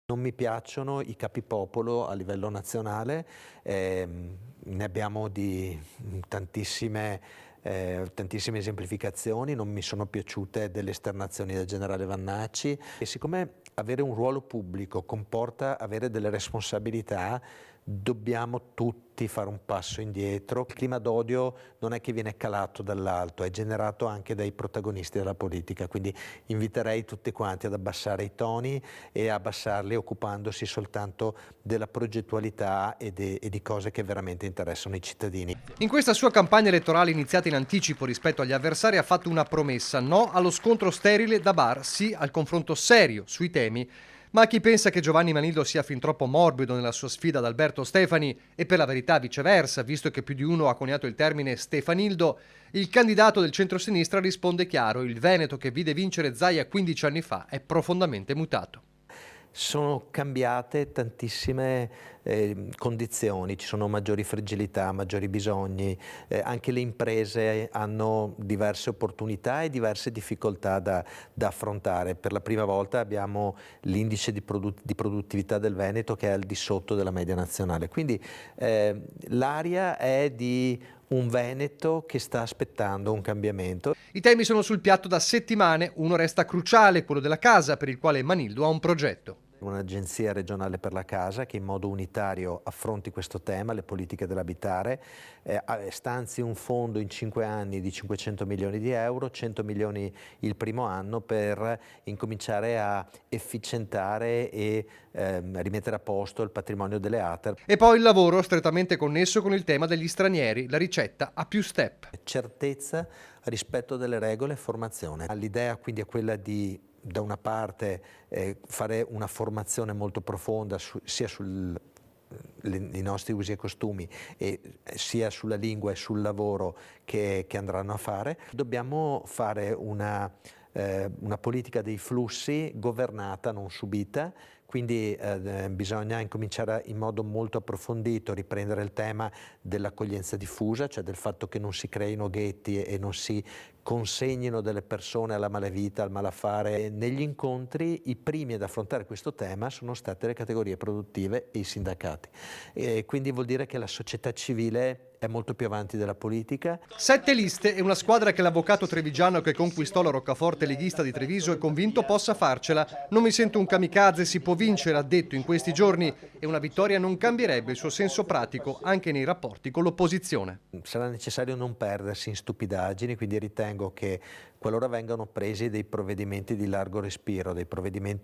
Non mi piacciono i capipopolo a livello nazionale, ne abbiamo di tantissime, tantissime esemplificazioni, non mi sono piaciute delle esternazioni del generale Vannacci e siccome avere un ruolo pubblico comporta avere delle responsabilità, dobbiamo tutti fare un passo indietro. Il clima d'odio non è che viene calato dall'alto, è generato anche dai protagonisti della politica, quindi inviterei tutti quanti ad abbassare i toni e abbassarli occupandosi soltanto della progettualità e di cose che veramente interessano i cittadini. In questa sua campagna elettorale iniziata in anticipo rispetto agli avversari ha fatto una promessa: no allo scontro sterile da bar, sì al confronto serio sui temi. Ma a chi pensa che Giovanni Manildo sia fin troppo morbido nella sua sfida ad Alberto Stefani, e per la verità viceversa, visto che più di uno ha coniato il termine Stefanildo, il candidato del centrosinistra risponde chiaro: il Veneto che vide vincere Zaia 15 anni fa è profondamente mutato. Sono cambiate tantissime condizioni, ci sono maggiori fragilità, maggiori bisogni, anche le imprese hanno diverse opportunità e diverse difficoltà da affrontare. Per la prima volta abbiamo l'indice di produttività del Veneto che è al di sotto della media nazionale, quindi l'aria è di un Veneto che sta aspettando un cambiamento. I temi sono sul piatto da settimane, uno resta cruciale, quello della casa, per il quale Manildo ha un progetto. Un'agenzia regionale per la casa che in modo unitario affronti questo tema, le politiche dell'abitare, stanzi un fondo in 5 anni di 500 milioni di euro, 100 milioni il primo anno per incominciare a efficientare e rimettere a posto il patrimonio delle ATER. E poi il lavoro strettamente connesso con il tema degli stranieri, la ricetta a più step. Certezza, rispetto delle regole, formazione. L'idea quindi è quella di da una parte fare una formazione molto profonda sia sui nostri usi e costumi e sia sulla lingua e sul lavoro che andranno a fare. Dobbiamo fare una politica dei flussi governata, non subita, quindi bisogna incominciare in modo molto approfondito a riprendere il tema dell'accoglienza diffusa, cioè del fatto che non si creino ghetti e non si consegnino delle persone alla malavita, al malaffare. Negli incontri i primi ad affrontare questo tema sono state le categorie produttive e i sindacati. Quindi vuol dire che la società civile è molto più avanti della politica. 7 liste e una squadra che l'avvocato trevigiano che conquistò la roccaforte leghista di Treviso è convinto possa farcela. Non mi sento un kamikaze, si può vincere, ha detto in questi giorni, e una vittoria non cambierebbe il suo senso pratico anche nei rapporti con l'opposizione. Sarà necessario non perdersi in stupidaggini, quindi ritengo che qualora vengano presi dei provvedimenti di largo respiro, dei provvedimenti